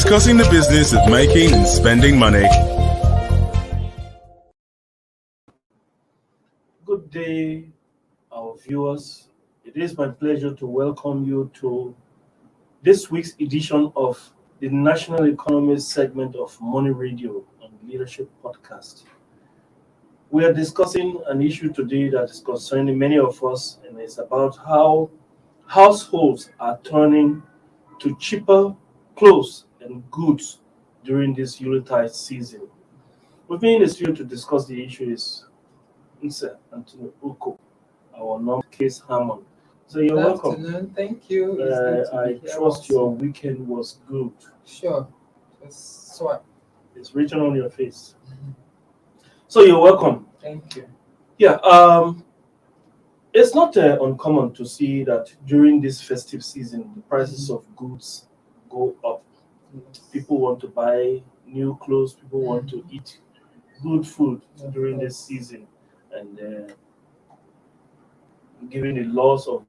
discussing the business of making and spending money. Good day, our viewers. It is my pleasure to welcome you to this week's edition of the National Economy segment of Money Radio and Leadership Podcast. We are discussing an issue today that is concerning many of us, and it's about how households are turning to cheaper clothes and goods during this Yuletide season. With me in the studio to discuss the issue is Mr. Anthony Uko, our non-case Hammond. So you're Good welcome. afternoon. Thank you. It's good to I be here trust also. your weekend was good. Sure. Just swipe. It's written on your face. So you're welcome. Thank you. Yeah. It's not uncommon to see that during this festive season, the prices of goods go up. People want to buy new clothes. People want to eat good food during this season, and given the loss of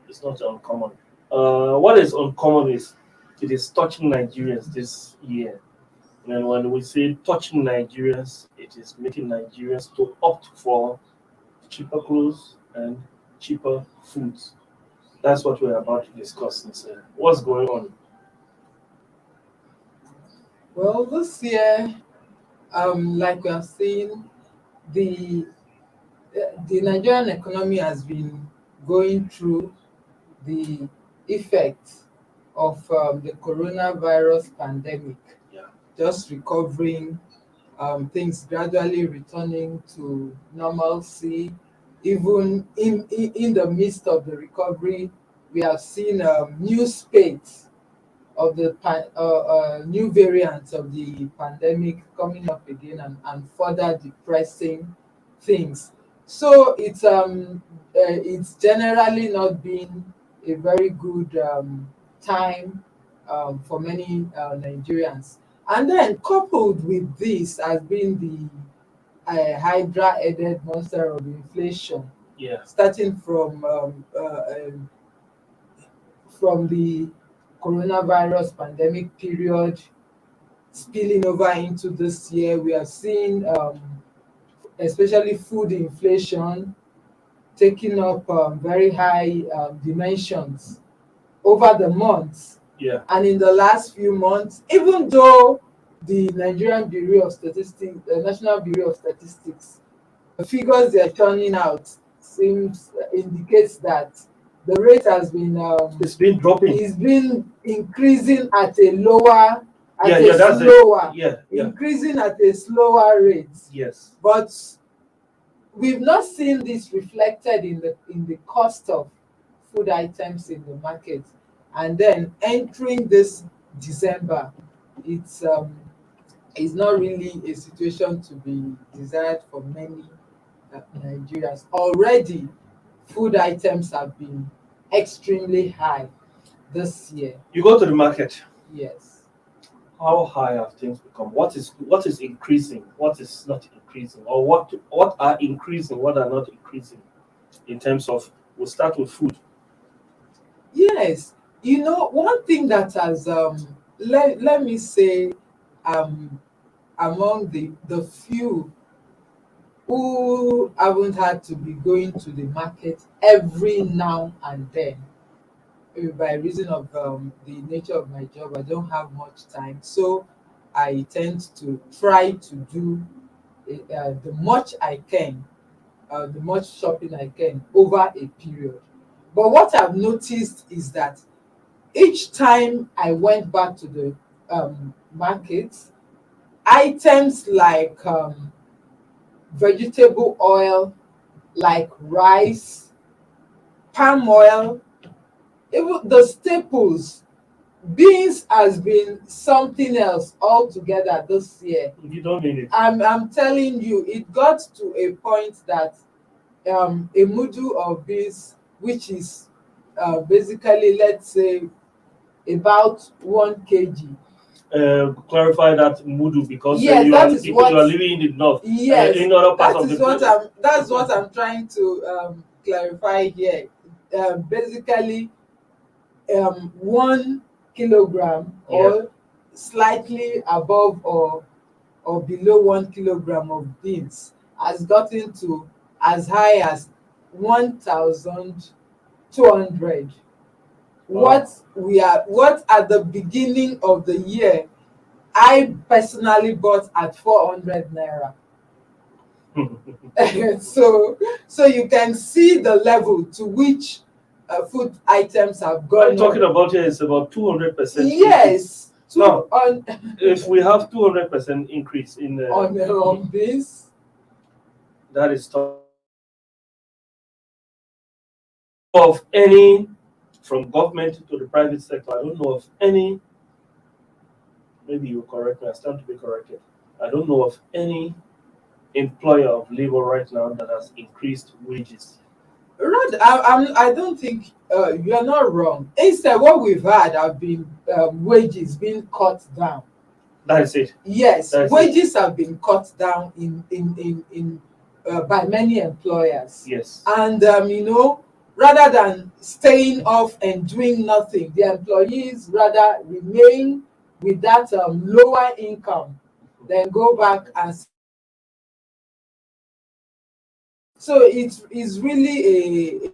it's not uncommon. What is uncommon is it is touching Nigerians this year. And when we say touching Nigerians, it is making Nigerians to opt for cheaper clothes and cheaper foods. That's what we're about to discuss. What's going on? Well, this year, like we have seen, the the Nigerian economy has been going through the effects of the coronavirus pandemic. Yeah. Just recovering, things gradually returning to normalcy. Even in the midst of the recovery, we have seen new spate of the new variants of the pandemic coming up again and further depressing things. So it's generally not been a very good time for many Nigerians. And then coupled with this has been the hydra-headed monster of inflation, Yeah. starting from the coronavirus pandemic period, spilling over into this year. We have seen, especially food inflation, taking up very high dimensions over the months. Yeah. And in the last few months, even though the Nigerian Bureau of Statistics, the National Bureau of Statistics, the figures they are turning out indicates that the rate has been It's been dropping. it's been increasing at a lower increasing at a slower rate. Yes. But we've not seen this reflected in the cost of food items in the market. And then entering this December, it's not really a situation to be desired for many Nigerians. Already, food items have been extremely high this year. You go to the market. Yes. How high have things become? What is increasing? What is not increasing? Or what are increasing? What are not increasing? In terms of, we'll start with food. Yes. You know, one thing that has let me say, among the few who haven't had to be going to the market every now and then, maybe by reason of the nature of my job, I don't have much time, so I tend to try to do the much I can, the much shopping I can over a period. But what I've noticed is that each time I went back to the market, items like vegetable oil, like rice, palm oil, even the staples, beans has been something else altogether this year. You don't mean it. I'm telling you, it got to a point that a mudu of beans, which is basically, let's say, about 1 kg. Clarify that mudu, because Yes, you that are living in the north. Yes, in other parts of the that's what I'm trying to clarify here. Basically, 1 kilogram Yes. or slightly above or below 1 kilogram of beans has gotten to as high as 1,200. Wow. What at the beginning of the year I personally bought at 400 naira. So you can see the level to which food items have What I'm gone talking up. about here is about 200% increase. Yes, Now, on if we have 200% increase in on this. that is of any, from government to the private sector. I don't know of any. Maybe you correct me. I stand to be corrected. I don't know of any employer of labor right now that has increased wages. I don't think you are not wrong. Instead, what we've had have been wages being cut down. That is it. Yes, That is it. wages have been cut down in by many employers. Yes. And rather than staying off and doing nothing, the employees rather remain with that lower income, then go back and. So it's really a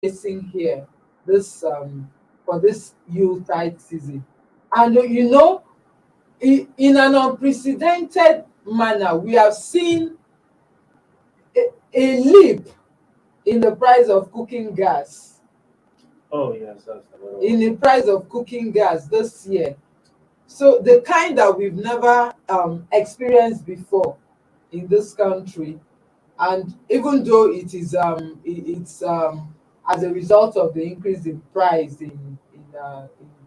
facing here this for this Yuletide season. And in an unprecedented manner, we have seen a leap in the price of cooking gas. Oh yes, that's another In one. the price of cooking gas this year. So the kind that we've never experienced before in this country. And even though it's as a result of the increase in price in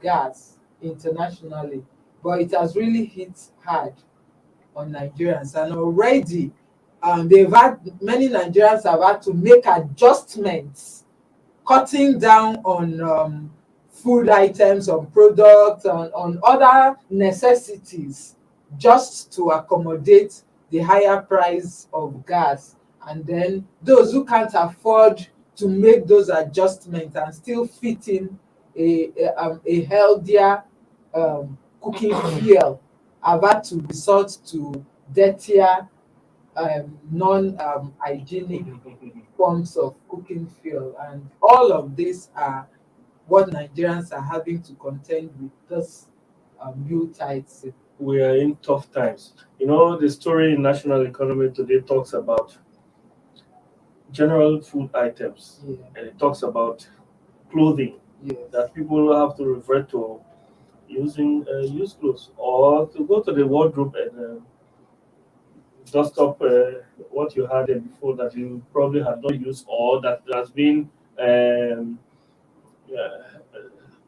gas internationally, but it has really hit hard on Nigerians. And already many Nigerians have had to make adjustments, cutting down on food items, on products, on other necessities, just to accommodate the higher price of gas. And then those who can't afford to make those adjustments and still fit in a healthier cooking fuel have had to resort to dirtier, non hygienic forms of cooking fuel. And all of these are what Nigerians are having to contend with this Yuletide season. We are in tough times. You know, the story in national economy today talks about general food items, Yeah, and it talks about clothing yes. that people have to revert to using used clothes, or to go to the wardrobe and dust up what you had there before that you probably had not used, or that has been um, uh,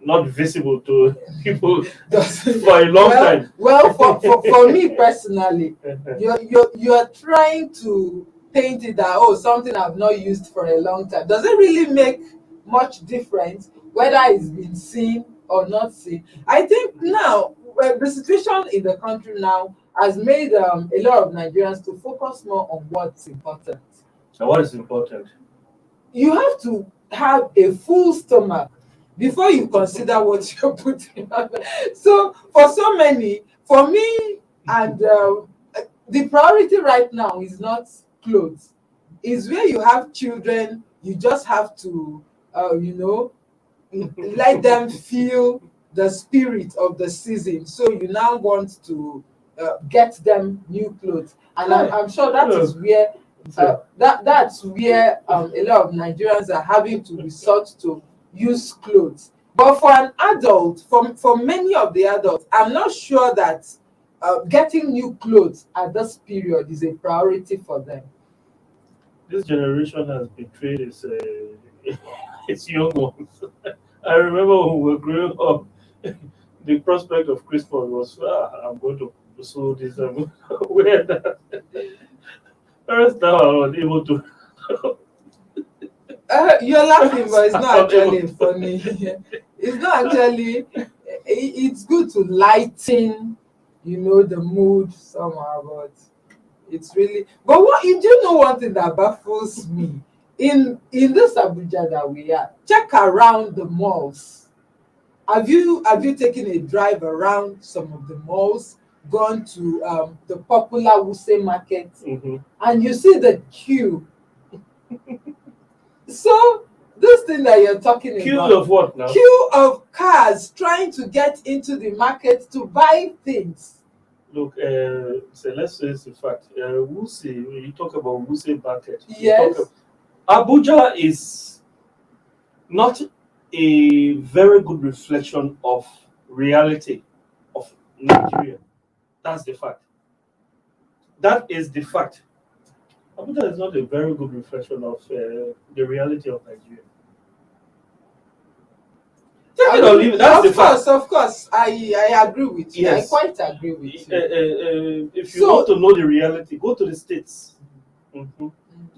not visible to people for a long time. Well, for me personally, you're trying to paint it that, oh, something I've not used for a long time. Does it really make much difference whether it's been seen or not seen? I think now the situation in the country now has made a lot of Nigerians to focus more on what's important. And what is important? You have to have a full stomach before you consider what you're putting on. So for me, and the priority right now is not clothes. Is where you have children, you just have to, let them feel the spirit of the season. So you now want to get them new clothes, and I'm sure that is where that's where a lot of Nigerians are having to resort to use clothes. But for an adult, for many of the adults, I'm not sure that getting new clothes at this period is a priority for them. This generation has betrayed its young ones. I remember when we were growing up, the prospect of Christmas was, I'm going to sew this, I'm going to wear that. Parents now are unable to. You're laughing, but it's not Unable. actually funny. It's not actually. It's good to lighten, the mood somehow, but It's really. But what you do know one thing that baffles me in this Abuja that we are. Check around the malls. Have you taken a drive around some of the malls, gone to the popular Wuse market, and you see the queue? So this thing that you're talking Queue about, of what now? queue of cars trying to get into the market to buy things. Look, so let's say it's a fact. Wuse, when you talk about Wuse market, Yes. Abuja is not a very good reflection of reality of Nigeria. That's the fact. That is the fact. Abuja is not a very good reflection of the reality of Nigeria. Take it or leave it. That's the fact. Of course, I agree with you. Yes. I quite agree with you. If you want to know the reality, go to the states.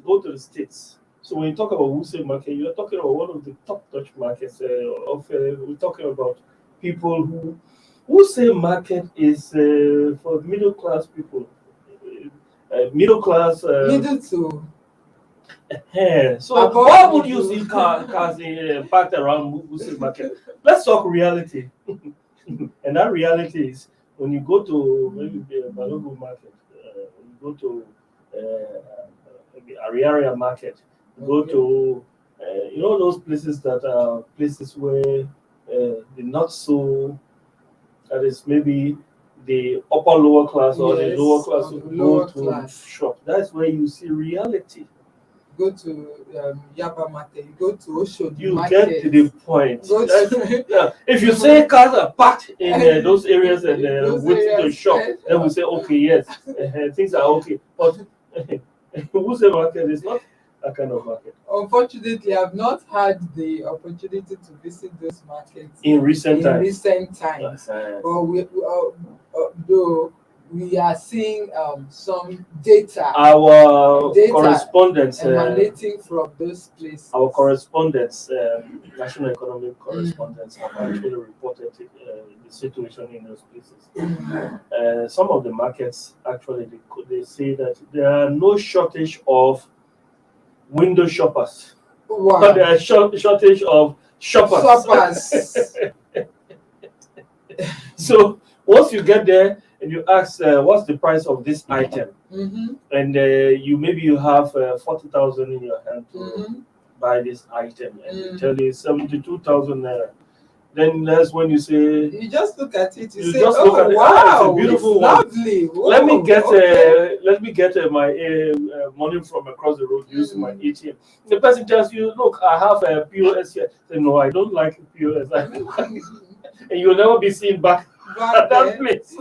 Go to the states. So when you talk about Wuse market, you're talking about one of the top Dutch markets. We're talking about people Wuse market is for middle class people. Middle class. Middle to So above why would middle. you see cars parked around Wuse market? Let's talk reality. And that reality is when you go to maybe the Balogun market, you go to maybe Ariaria market, you go to those places that are places where the not so, that is maybe the upper lower class or the Yes, lower class or the who lower go to class. shop. That's where you see reality. Go to Yaba market, you go to Oshodi You market. get to the point. Go to Yeah. If you say cars are packed in those areas and those waiting to areas, shop, then we say, okay, yes, things are okay. But Wuse market is not that kind of market. Unfortunately, I've not had the opportunity to visit those markets In recent times. But though we are seeing some data Our correspondents, emanating from those places. our correspondents, national economic correspondents, have actually reported the situation in those places. Some of the markets actually they say that there are no shortage of window shoppers. Wow. But there are shortage of shoppers. So once you get there and you ask what's the price of this item, and you have 40,000 in your hand to buy this item, and they tell you 72,000 naira. Then that's when you say, you just look at it. You say, just "Oh look at it. wow, It's a beautiful one. Lovely. Whoa, Let me get okay. my money from across the road using my ATM." The person tells you, "Look, I have a POS here." Say, "No, I don't like POS." And you'll never be seen back at that place.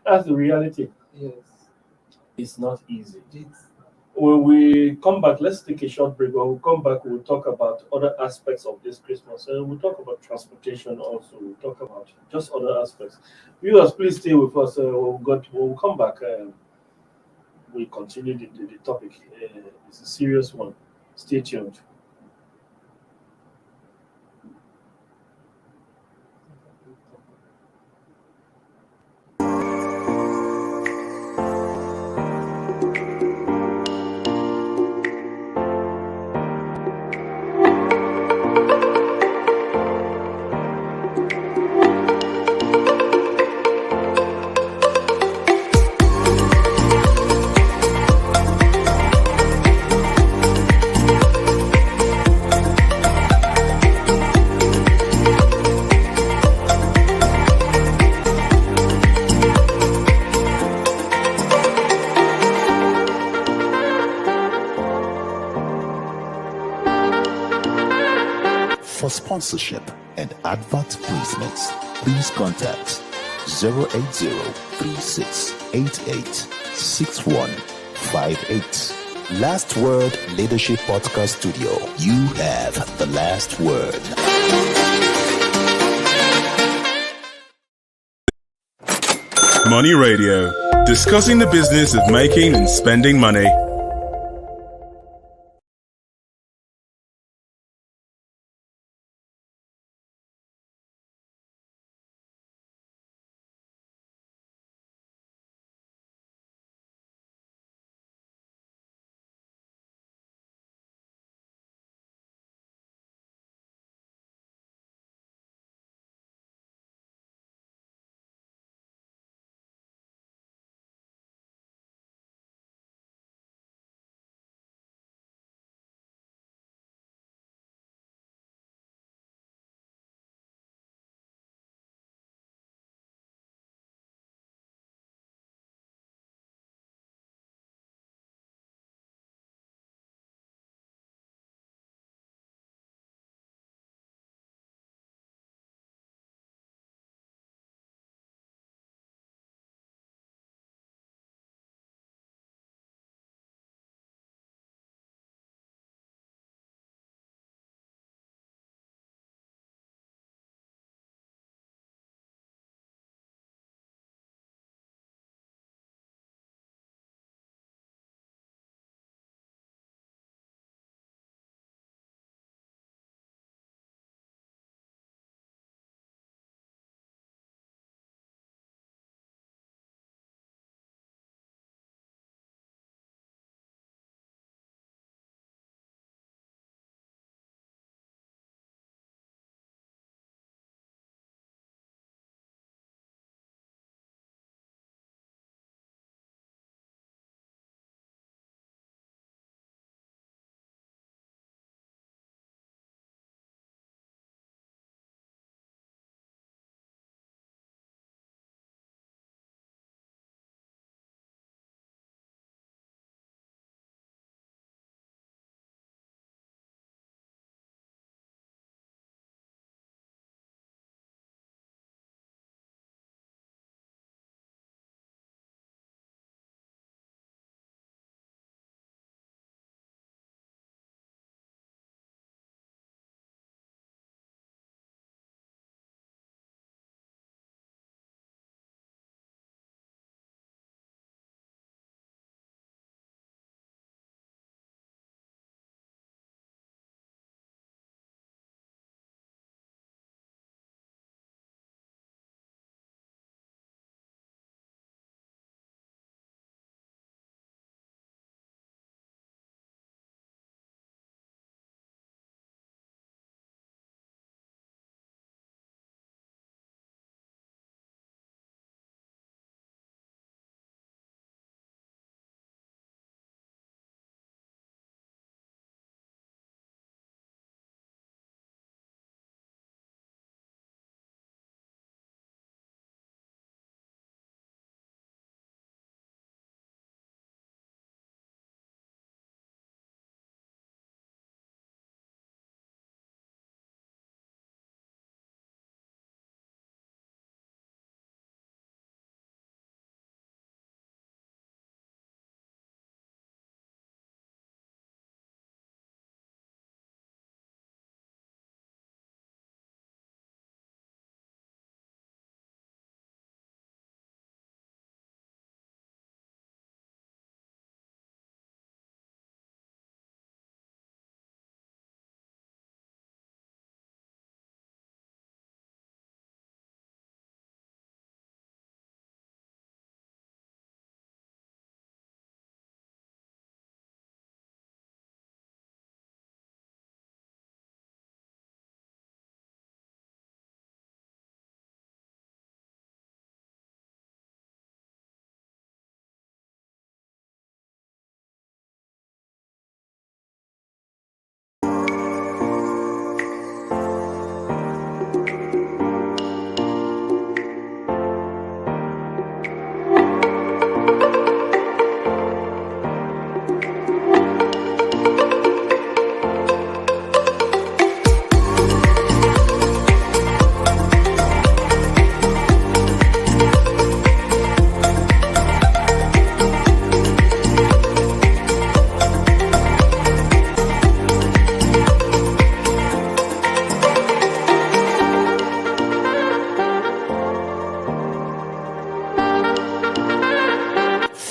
That's the reality. Yes, It's not easy. When we come back, let's take a short break. When we come back, we'll talk about other aspects of this Christmas. We'll talk about transportation also. We'll talk about just other aspects. Viewers, please stay with us. When we come back, we continue the topic. It's a serious one. Stay tuned. For sponsorship and advert placements, please contact 080-3688-6158. Last Word Leadership Podcast Studio. You have the last word. Money Radio, discussing the business of making and spending money.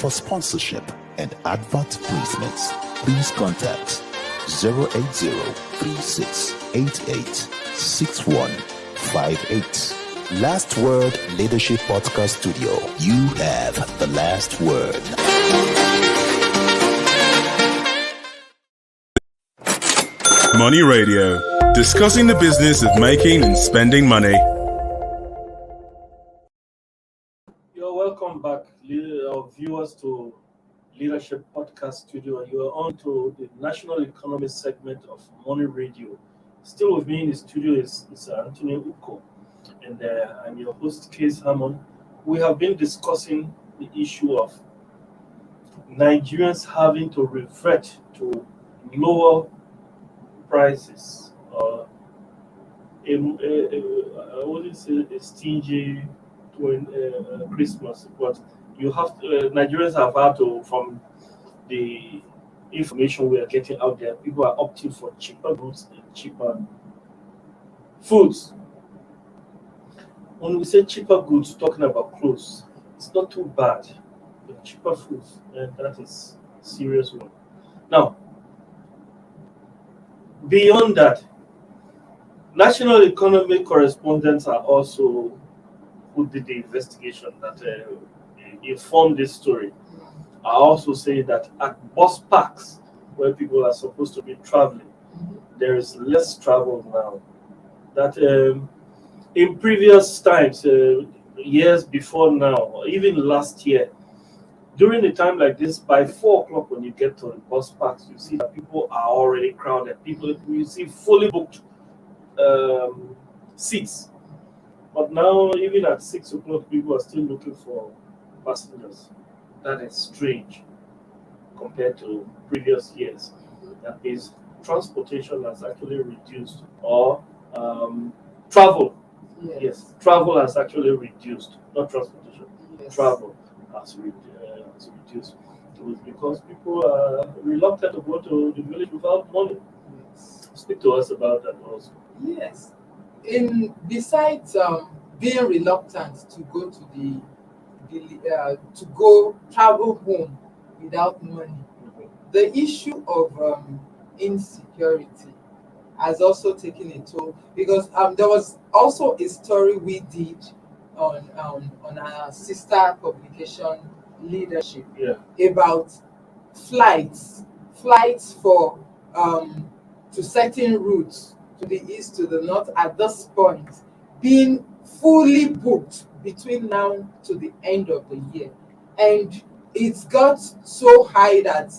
For sponsorship and advert placements, please contact 080-3688-6158. Last Word Leadership Podcast Studio. You have the last word. Money Radio, discussing the business of making and spending money. You're welcome back, our viewers, to Leadership Podcast Studio. You are on to the National Economy segment of Money Radio. Still with me in the studio is Anthony Uko, and I'm your host, Case Hammond. We have been discussing the issue of Nigerians having to revert to lower prices, or I wouldn't say a stingy Christmas, but you have to, Nigerians have had to, from the information we are getting out there, people are opting for cheaper goods and cheaper foods. When we say cheaper goods, talking about clothes, it's not too bad. But cheaper foods, and that is a serious one. Now, beyond that, national economic correspondents are also who did the investigation that informed this story. Are also saying that at bus parks where people are supposed to be traveling, there is less travel now. That in previous times, years before now, or even last year, during a time like this, by 4 o'clock when you get to the bus parks, you see that people are already crowded. You see fully booked seats. But now, even at 6 o'clock, people are still looking for passengers. That is strange compared to previous years. That is, transportation has actually reduced, or travel. Yes, travel has actually reduced, not transportation. Yes. Travel has reduced. It was because people are reluctant to go to the village without money. Yes. Speak to us about that also. Yes. Besides being reluctant to go to to go travel home without money, the issue of insecurity has also taken a toll, because there was also a story we did on our sister publication, Leadership, about flights for to certain routes to the east, to the north, at this point being fully booked between now to the end of the year. And it's got so high that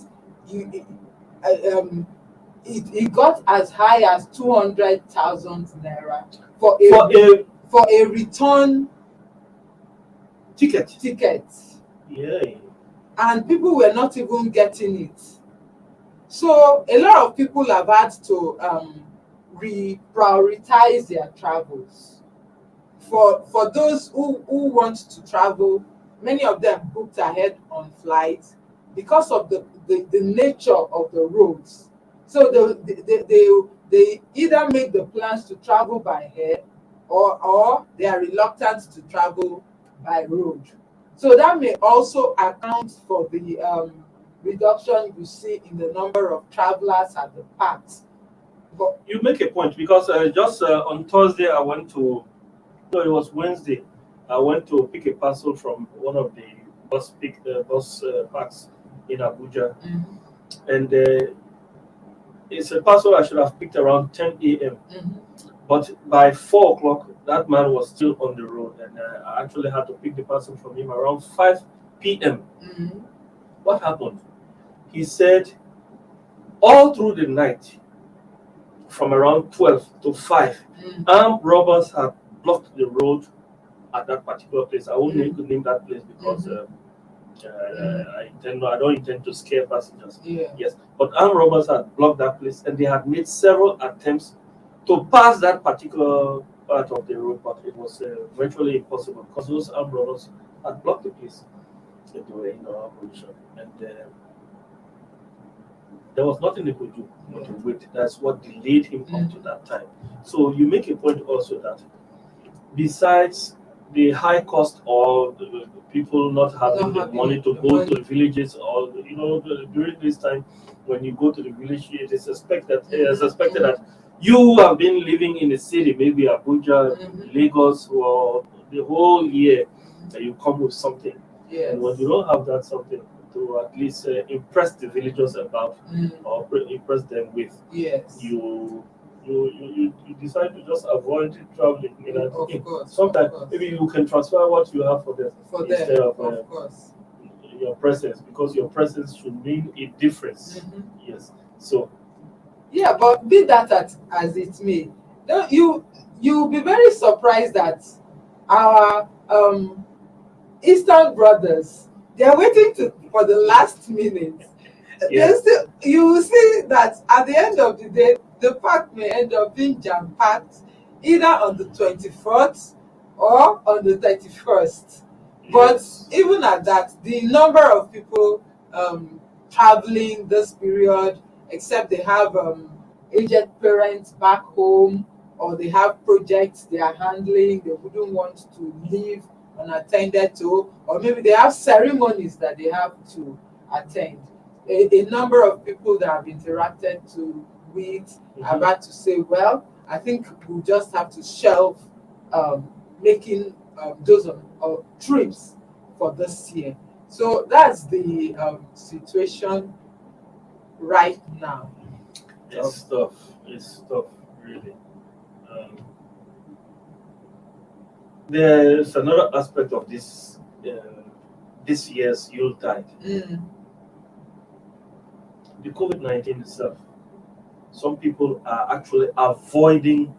it got as high as 200,000 naira for a return ticket. Yeah. And people were not even getting it. So a lot of people have had to reprioritize their travels. For those who want to travel, many of them booked ahead on flights because of the nature of the roads. So they either make the plans to travel by air, or they are reluctant to travel by road. So that may also account for the reduction you see in the number of travelers at the parks. But you make a point, because just on Thursday I went to, no, it was Wednesday, I went to pick a parcel from one of the bus parks in Abuja. And it's a parcel I should have picked around 10 a.m. But by 4 o'clock, that man was still on the road, and I actually had to pick the parcel from him around 5 p.m. What happened? He said all through the night, from around 12 to 5, armed robbers had blocked the road at that particular place. I won't name that place because I don't intend to scare passengers. Yes, but armed robbers had blocked that place, and they had made several attempts to pass that particular part of the road, but it was virtually impossible because those armed robbers had blocked the place. They were in our position, and there was nothing they could do but to wait. That's what delayed him up to that time. So you make a point also that besides the high cost or the people not having Not the having money to the go to money. the villages, or during this time when you go to the village, it is expected that you have been living in the city, maybe Abuja, Lagos, or the whole year, that you come with something. Yes. And when you don't have that something to at least impress the villagers about, or impress them with, Yes. you decide to just avoid traveling. Of course. Sometimes maybe you can transfer what you have for them instead of course. your presence, because your presence should mean a difference. Yes. So Yeah, but be that as it may, don't you'll be very surprised that our Eastern brothers, they're waiting for the last minute. yes. You will see that at the end of the day, the park may end up being jam-packed either on the 24th or on the 31st. But Yes. even at that, the number of people traveling this period, except they have aged parents back home, or they have projects they are handling, they wouldn't want to leave unattended to, or maybe they have ceremonies that they have to attend. A number of people that I've interacted with have had to say, well, I think we'll just have to shelve making those trips for this year. So that's the situation right now. It's tough. It's tough, really. There's another aspect of this year's Yuletide. The COVID-19 itself. Some people are actually avoiding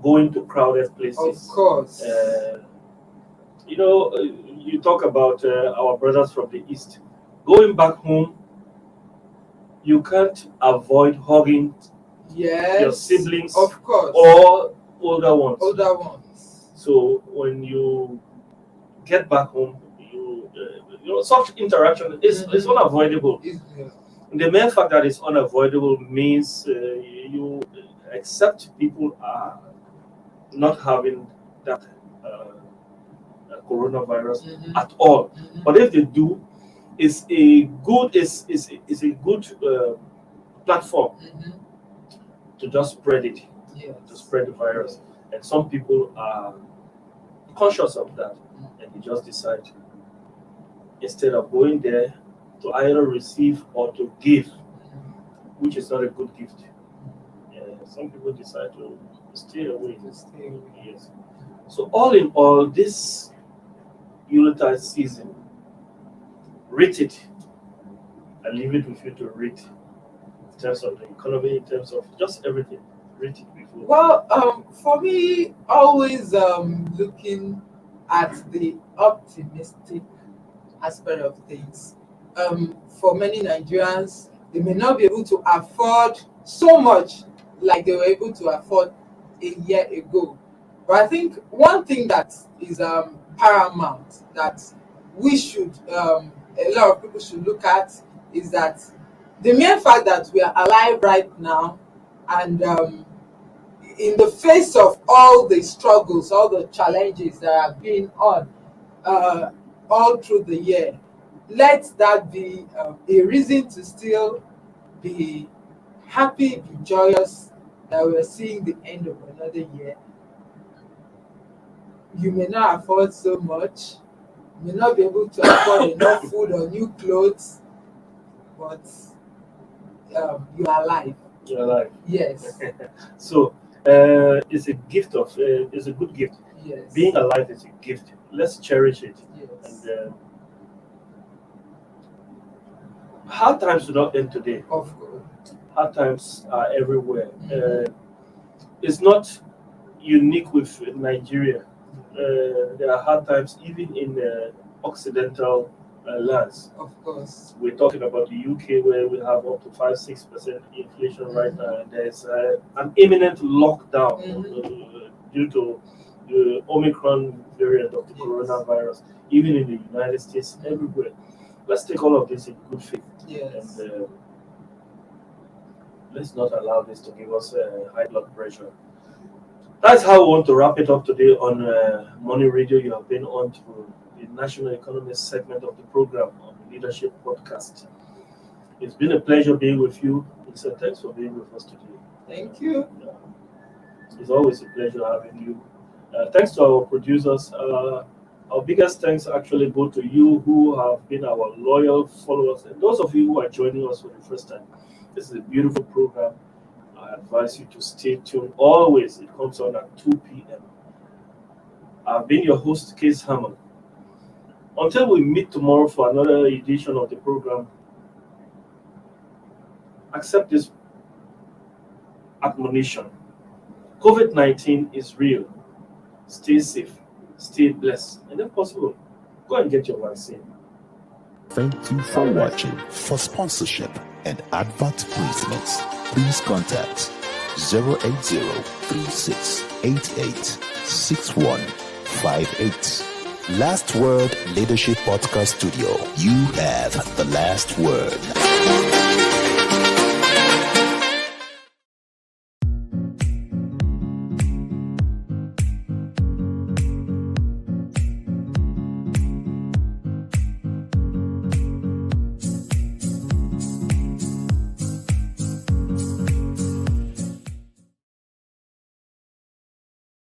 going to crowded places. Of course. You talk about our brothers from the East. Going back home, you can't avoid hugging your siblings, of course, or older ones. So when you get back home, such interaction is unavoidable. The mere fact that it's unavoidable means you accept people are not having that coronavirus at all. But if they do, it's a good platform to just spread it, to spread the virus. And some people are conscious of that, and they just decide, instead of going there, to either receive or to give, which is not a good gift. Some people decide to stay away. Yes. So all in all, this Yuletide season, rate it. I leave it with you to rate, in terms of the economy, in terms of just everything. Rate it before. Well, for me, always looking at the optimistic aspect of things. For many Nigerians, they may not be able to afford so much like they were able to afford a year ago. But I think one thing that is paramount that we should, a lot of people should look at, is that the mere fact that we are alive right now, and in the face of all the struggles, all the challenges that have been on all through the year, let that be a reason to still be happy, be joyous that we're seeing the end of another year. You may not afford so much, you may not be able to afford enough food or new clothes, but you are alive. You're alive. Yes. So it's a gift it's a good gift. Yes. Being alive is a gift. Let's cherish it. Yes. And hard times do not end today. Of course. Hard times are everywhere. It's not unique with Nigeria. There are hard times even in Occidental lands. Of course. We're talking about the UK, where we have up to 5-6% inflation right now, and there's an imminent lockdown due to the Omicron variant of the coronavirus, even in the United States, everywhere. Let's take all of this in good faith. Yes. And let's not allow this to give us high blood pressure. That's how we want to wrap it up today on Money Radio. You have been on to the National Economist segment of the program on the Leadership Podcast. It's been a pleasure being with you. Lisa, thanks for being with us today. Thank you. It's always a pleasure having you. Thanks to our producers. Our biggest thanks actually go to you who have been our loyal followers and those of you who are joining us for the first time. This is a beautiful program. I advise you to stay tuned. Always, it comes on at 2 p.m. I've been your host, Case Hammond. Until we meet tomorrow for another edition of the program, accept this admonition. COVID-19 is real. Stay safe, stay blessed, and if possible, go and get your vaccine. Thank you for watching. For sponsorship and advert placements, please contact 080-3688-6158. Last Word Leadership Podcast Studio. You have the last word.